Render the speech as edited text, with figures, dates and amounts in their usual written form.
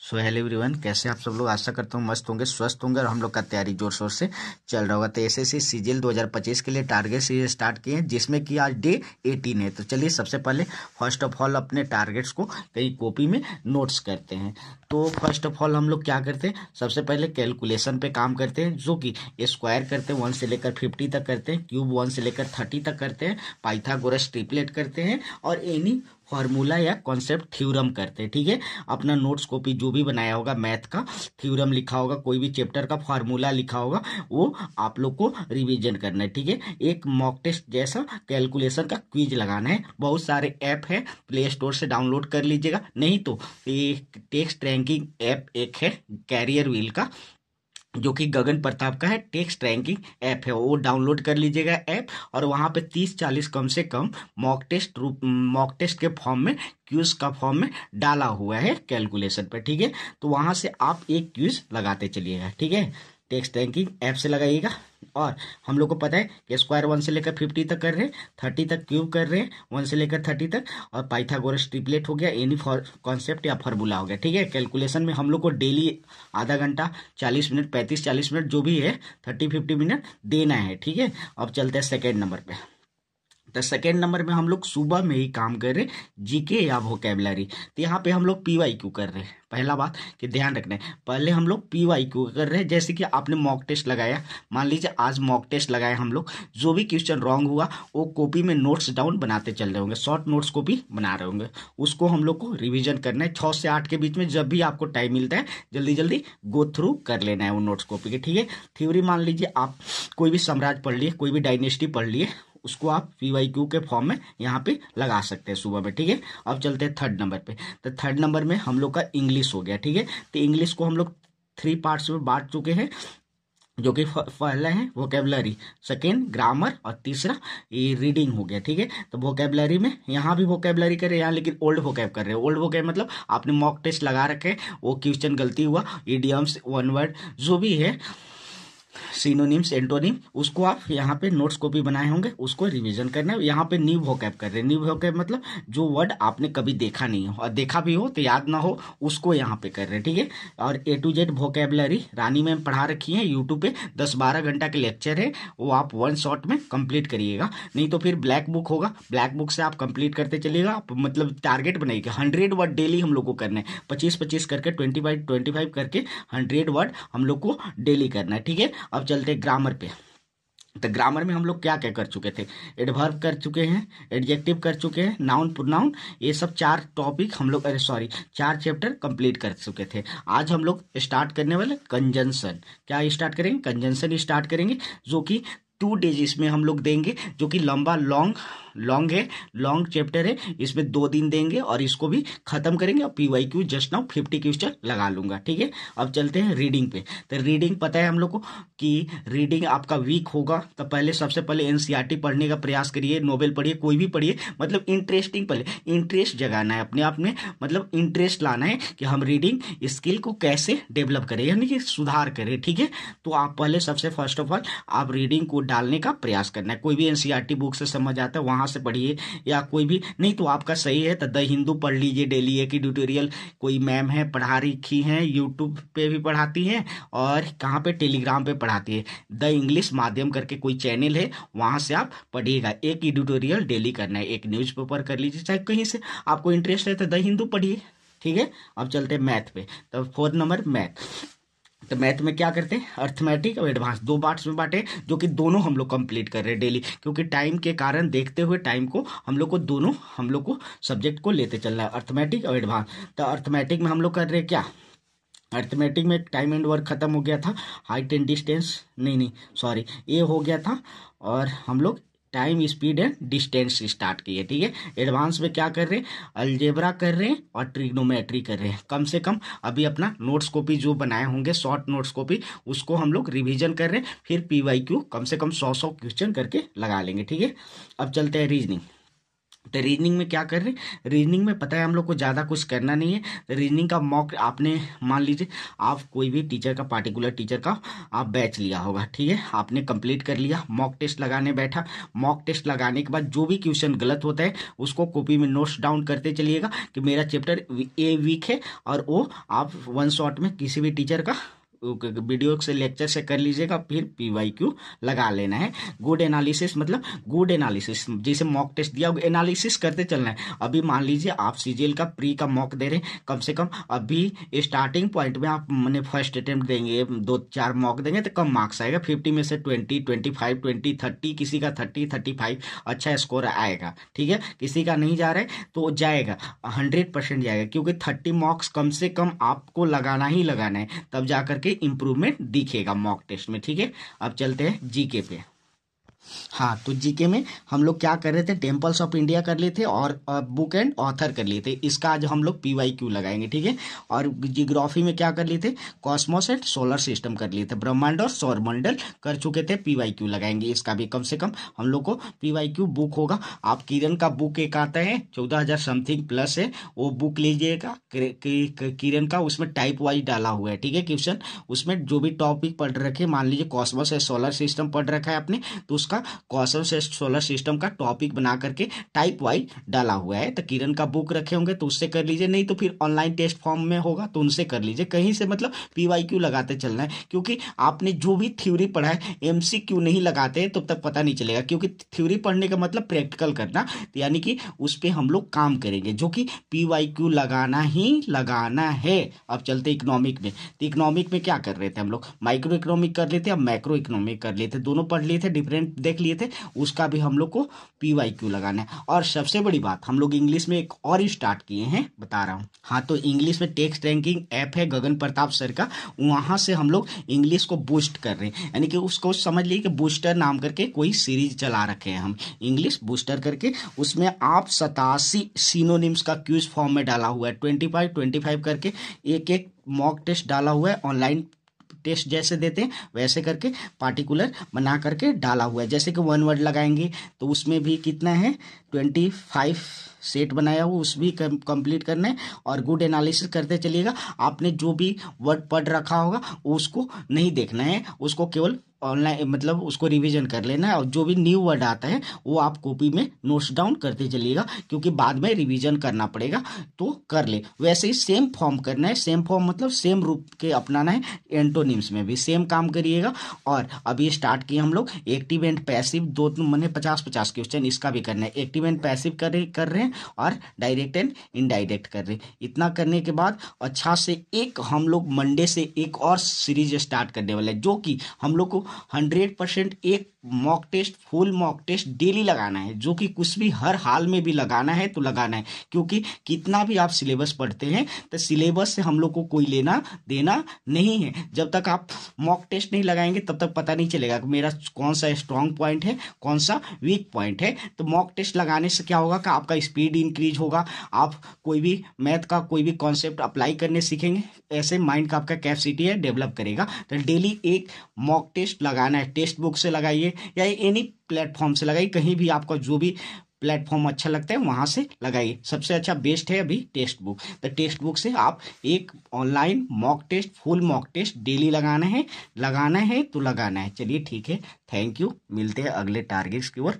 So hello everyone, कैसे आप सब लोग। आशा करता हूँ मस्त होंगे, स्वस्थ होंगे और हम लोग का तैयारी जोर शोर से चल रहा होगा। तो एसएससी सीजीएल 2025 के लिए टारगेट सीरीज स्टार्ट किए हैं, जिसमें कि आज डे 18 है। तो चलिए सबसे पहले फर्स्ट ऑफ ऑल अपने टारगेट्स को कहीं कॉपी में नोट्स करते हैं। तो फर्स्ट ऑफ ऑल हम लोग क्या करते हैं, सबसे पहले कैलकुलेशन पे काम करते हैं, जो कि स्क्वायर करते हैं 1 से लेकर 50 तक करते हैं, क्यूब 1 से लेकर 30 तक करते हैं, पाइथागोरस ट्रिपलेट करते हैं और एनी फार्मूला या कॉन्सेप्ट थ्योरम करते हैं। ठीक है, अपना नोट्स कॉपी जो भी बनाया होगा, मैथ का थ्योरम लिखा होगा, कोई भी चैप्टर का फार्मूला लिखा होगा, वो आप लोग को रिवीजन करना है। ठीक है, एक मॉक टेस्ट जैसा कैलकुलेशन का क्विज लगाना है। बहुत सारे ऐप है, प्ले स्टोर से डाउनलोड कर लीजिएगा, नहीं तो एक टेक्स्ट रैंकिंग ऐप एक है कैरियर व्हील का, जो कि गगन प्रताप का है, टेक्स्ट रैंकिंग ऐप है, वो डाउनलोड कर लीजिएगा ऐप। और वहां पे 30-40 कम से कम मॉक टेस्ट के फॉर्म में, क्यूज का फॉर्म में डाला हुआ है कैलकुलेशन पर। ठीक है, तो वहां से आप एक क्यूज लगाते चलिएगा। ठीक है, टेक्स्ट रैंकिंग ऐप से लगाइएगा। और हम लोग को पता है कि स्क्वायर 1 से लेकर 50 तक कर रहे हैं, 30 तक क्यूब कर रहे हैं, 1 से लेकर 30 तक, और पाइथागोरस ट्रिपलेट हो गया, एनी कॉन्सेप्ट या फार्मूला हो गया। ठीक है, कैलकुलेशन में हम लोग को डेली आधा घंटा, 40 मिनट, 35-40 मिनट जो भी है, 30-50 मिनट देना है। ठीक है, अब चलते हैं सेकेंड नंबर पे। तो सेकेंड नंबर में हम लोग सुबह में ही काम कर रहे हैं जीके या वोकेबलरी। तो यहाँ पे हम लोग पीवाईक्यू कर रहे हैं। पहला बात कि ध्यान रखना है, पहले हम लोग पीवाईक्यू कर रहे हैं। जैसे कि आपने मॉक टेस्ट लगाया, मान लीजिए आज मॉक टेस्ट लगाया हम लोग, जो भी क्वेश्चन रॉन्ग हुआ वो कॉपी में नोट्स डाउन बनाते चल रहे होंगे, शॉर्ट नोट्स कॉपी बना रहे होंगे, उसको हम लोग को रिविजन करना है 6 से 8 के बीच में। जब भी आपको टाइम मिलता है जल्दी जल्दी गो थ्रू कर लेना है वो नोट्स कॉपी के। ठीक है, थ्योरी मान लीजिए आप कोई भी साम्राज्य पढ़ लिए, कोई भी डायनेस्टी पढ़ लिए, उसको आप पीवाईक्यू के फॉर्म में यहाँ पे लगा सकते हैं सुबह में। ठीक है, अब चलते हैं थर्ड नंबर पे। तो थर्ड नंबर में हम लोग का इंग्लिश हो गया। ठीक है, तो इंग्लिश को हम लोग 3 पार्ट्स में बांट चुके हैं, जो कि पहला है वोकेबलरी, सेकेंड ग्रामर और तीसरा ये रीडिंग हो गया। ठीक है, तो वोकेबलरी में यहाँ भी वोकेबलरी कर रहे हैं यहाँ, लेकिन ओल्ड वोकेब कर रहे हैं। ओल्ड वोकेब मतलब आपने मॉक टेस्ट लगा रखे, वो क्वेश्चन गलती हुआ, इडियम्स, वन वर्ड जो भी है, सिनोनिम्स, एंटोनिम, उसको आप यहाँ पे नोट्स कॉपी बनाए होंगे, उसको रिवीजन करना है। यहाँ पे न्यू वोकैब कर रहे हैं। न्यू वोकैब मतलब जो वर्ड आपने कभी देखा नहीं हो, और देखा भी हो तो याद ना हो, उसको यहाँ पे कर रहे हैं। ठीक है, और A to Z vocabulary Rani ma'am पढ़ा रखी है यूट्यूब पे, 10-12 घंटा के लेक्चर है, वो आप 1 शॉट में कंप्लीट करिएगा। नहीं तो फिर ब्लैक बुक होगा, ब्लैक बुक से आप कंप्लीट करते चलिएगा। आप मतलब टारगेट बनाइएगा 100 वर्ड डेली हम लोग को करना है, 25-25 करके, 25-25 करके 100 वर्ड हम लोग को डेली करना है। ठीक है, अब चलते हैं ग्रामर पे। तो ग्रामर में हम लोग क्या क्या कर चुके थे, एडवर्ब कर चुके हैं, एडजेक्टिव कर चुके हैं, नाउन प्रोनाउन, ये सब 4 टॉपिक हम लोग, 4 चैप्टर कंप्लीट कर चुके थे। आज हम लोग स्टार्ट करने वाले कंजंक्शन। क्या स्टार्ट करेंगे, कंजंक्शन स्टार्ट करेंगे, जो कि 2 डेज इसमें हम लोग देंगे, जो कि लंबा लॉन्ग है, लॉन्ग चैप्टर है, इसमें 2 दिन देंगे और इसको भी खत्म करेंगे। और पीवाईक्यू जस्ट नाउ 50 क्वेश्चन लगा लूंगा। ठीक है, अब चलते हैं रीडिंग पे। तो रीडिंग पता है हम लोग को कि रीडिंग आपका वीक होगा, तो पहले सबसे पहले एनसीईआरटी पढ़ने का प्रयास करिए, नोवेल पढ़िए, कोई भी पढ़िए, मतलब इंटरेस्टिंग पढ़िए, इंटरेस्ट जगाना है अपने आप में, मतलब इंटरेस्ट लाना है कि हम रीडिंग स्किल को कैसे डेवलप करें, यानी कि सुधार करें। ठीक है, तो आप पहले सबसे फर्स्ट ऑफ ऑल आप रीडिंग को डालने का प्रयास करना है। कोई भी एनसीईआरटी बुक से समझ आता है वहां से पढ़िए, या कोई भी नहीं तो आपका सही है तो द हिंदू पढ़ लीजिए डेली, एक ही ट्यूटोरियल कोई मैम है पढ़ा रखी हैं, यूट्यूब पे भी पढ़ाती हैं, और कहाँ पे, टेलीग्राम पे पढ़ाती है, द इंग्लिश माध्यम करके कोई चैनल है, वहां से आप पढ़िएगा। एक ही ट्यूटोरियल डेली करना है, एक न्यूज़पेपर कर लीजिए, चाहे कहीं से आपको इंटरेस्ट है तो द हिंदू पढ़िए। ठीक है, अब चलते हैं मैथ पे। तो 4 नंबर मैथ। तो मैथ में क्या करते हैं, अर्थमेटिक और एडवांस 2 पार्ट्स में बांटे, जो कि दोनों हम लोग कंप्लीट कर रहे हैं डेली, क्योंकि टाइम के कारण, देखते हुए टाइम को, हम लोग को दोनों सब्जेक्ट को लेते चलना है, अर्थमेटिक और एडवांस। तो अर्थमेटिक में हम लोग कर रहे हैं क्या, अर्थमेटिक में टाइम एंड वर्क खत्म हो गया था, हाइट एंड डिस्टेंस, नहीं सॉरी, ये हो गया था, और हम लोग time, speed and distance start किए। ठीक है, एडवांस में क्या कर रहे हैं, अलजेब्रा कर रहे हैं और ट्रिग्नोमेट्री कर रहे हैं। कम से कम अभी अपना नोट्स कॉपी जो बनाए होंगे, शॉर्ट नोट्स कॉपी, उसको हम लोग रिवीजन कर रहे हैं, फिर पीवाईक्यू कम से कम 100 क्वेश्चन करके लगा लेंगे। ठीक है, अब चलते हैं रीजनिंग। तो रीजनिंग में क्या कर रहे हैं, रीजनिंग में पता है हम लोग को ज़्यादा कुछ करना नहीं है। तो रीजनिंग का मॉक आपने मान लीजिए आप कोई भी टीचर का, पार्टिकुलर टीचर का आप बैच लिया होगा, ठीक है, आपने कंप्लीट कर लिया, मॉक टेस्ट लगाने बैठा। मॉक टेस्ट लगाने के बाद जो भी क्वेश्चन गलत होता है उसको कॉपी में नोट्स डाउन करते चलिएगा कि मेरा चैप्टर ए वीक है, और वो आप वन शॉट में किसी भी टीचर का वीडियो से, लेक्चर से कर लीजिएगा, फिर PYQ लगा लेना है। गुड एनालिसिस मतलब गुड एनालिसिस, जैसे मॉक टेस्ट दिया एनालिसिस करते चलना है। अभी मान लीजिए आप CGL का प्री का मॉक दे रहे हैं, कम से कम अभी स्टार्टिंग पॉइंट में आप मैंने फर्स्ट अटेम्प्ट देंगे, 2-4 मॉक देंगे तो कम मार्क्स आएगा, 50 में से 20, 25, 20, 30, किसी का 30, 35 अच्छा स्कोर आएगा, ठीक है। किसी का नहीं जा रहा है तो जाएगा, 100% जाएगा, क्योंकि 30 मार्क्स कम से कम आपको लगाना ही लगाना है, तब जाकर इंप्रूवमेंट दिखेगा मॉक टेस्ट में, ठीक है। अब चलते हैं जीके पे। हाँ, तो जीके में हम लोग क्या कर रहे थे, टेम्पल्स ऑफ इंडिया कर लिए थे और बुक एंड ऑथर कर लिए थे। इसका आज हम लोग PYQ लगाएंगे, ठीक है। और जियोग्राफी में क्या कर लिए थे, कॉस्मोस एंड सोलर सिस्टम कर लिए थे, ब्रह्मांड और सौरमंडल कर चुके थे, PYQ लगाएंगे। इसका भी कम से कम हम लोग को PYQ बुक होगा। आप किरण का बुक एक आता है 14,000 समथिंग प्लस है, वो बुक लीजिएगा किरण का, उसमें टाइप वाइज डाला हुआ है, ठीक है क्वेश्चन। उसमें जो भी टॉपिक पढ़ रखे, मान लीजिए कॉस्मोस है, सोलर सिस्टम पढ़ रखा है आपने, तो उसका कॉस्मोस से सोलर सिस्टम का टॉपिक बना करके टाइप वाइज डाला हुआ है। तो किरण का बुक रखे होंगे तो उससे कर लीजिए, नहीं तो फिर ऑनलाइन टेस्ट फॉर्म में होगा तो उनसे कर लीजिए, कहीं से मतलब PYQ लगाते चलना है। क्योंकि आपने जो भी थ्योरी पढ़ा है, MCQ नहीं लगाते तब तक पता नहीं चलेगा, क्योंकि थ्योरी पढ़ने का मतलब प्रैक्टिकल करना, तो यानी कि उस पर हम लोग काम करेंगे, जो कि PYQ लगाना ही लगाना है। अब चलते इकोनॉमिक में। तो इकोनॉमिक में क्या कर रहे थे हम लोग, माइक्रो इकोनॉमिक कर लेते, अब मैक्रो इकोनॉमिक कर लेते, दोनों पढ़ लिए थे, डिफरेंट देख लिए थे, उसका भी हम लोग को PYQ लगाना है। और सबसे बड़ी बात, हम लोग इंग्लिश में एक और स्टार्ट किए हैं, बता रहा हूँ। हाँ, तो इंग्लिश में टेक्स्ट रैंकिंग ऐप है गगन प्रताप सर का, वहां से हम लोग इंग्लिश को बूस्ट कर रहे हैं, यानी कि उसको समझ लीजिए कि बूस्टर नाम करके कोई सीरीज चला रखे हैं हम, इंग्लिश बूस्टर करके। उसमें आप 87 सिनोनिम्स का क्यूज फॉर्म में डाला हुआ है, 25 करके एक एक मॉक टेस्ट डाला हुआ है, ऑनलाइन टेस्ट जैसे देते हैं वैसे करके पार्टिकुलर बना करके डाला हुआ है। जैसे कि 1 वर्ड लगाएंगे तो उसमें भी कितना है, 25 सेट बनाया हुआ, उस भी कंप्लीट करना है। और गुड एनालिसिस करते चलिएगा, आपने जो भी वर्ड पढ़ रखा होगा उसको नहीं देखना है, उसको केवल ऑनलाइन मतलब उसको रिवीजन कर लेना है, और जो भी न्यू वर्ड आता है वो आप कॉपी में नोट्स डाउन करते चलिएगा, क्योंकि बाद में रिवीजन करना पड़ेगा, तो कर ले। वैसे ही सेम फॉर्म करना है, सेम फॉर्म मतलब सेम रूप के अपनाना है, एंटोनिम्स में भी सेम काम करिएगा। और अभी स्टार्ट किए हम लोग एक्टिव एंड पैसिव, दो मैंने 50-50 क्वेश्चन इसका भी करना है, एक्टिव एंड पैसिव कर रहे हैं और डायरेक्ट एंड इनडायरेक्ट कर रहे हैं। इतना करने के बाद अच्छा से एक हम लोग मंडे से एक और सीरीज स्टार्ट करने वाले हैं, जो कि हम लोग को 100% एक mock test, full mock test daily लगाना है, जो कि कुछ भी हर हाल में भी लगाना है तो लगाना है। क्योंकि कितना भी आप सिलेबस पढ़ते हैं तो सिलेबस से हम लोग को कोई लेना देना नहीं है। जब तक आप मॉक टेस्ट नहीं लगाएंगे तब तक पता नहीं चलेगा कि मेरा कौन सा स्ट्रांग पॉइंट है, कौन सा वीक पॉइंट है। तो मॉक टेस्ट लगाने से क्या होगा कि आपका स्पीड इंक्रीज होगा, आप कोई भी मैथ का कोई भी कॉन्सेप्ट अप्लाई करने सीखेंगे, ऐसे माइंड का आपका कैपेसिटी है डेवलप करेगा। तो डेली एक मॉक टेस्ट लगाना है, टेक्स्ट बुक से लगाइए या एनी प्लेटफॉर्म से लगाइए, कहीं भी आपका जो भी प्लेटफॉर्म अच्छा लगता है वहां से लगाइए। सबसे अच्छा बेस्ट है अभी टेक्स्ट बुक, तो टेक्स्ट बुक से आप एक online mock test, full mock test daily लगाना है तो लगाना है। चलिए ठीक है, थैंक यू, मिलते हैं अगले टारगेट्स की ओर।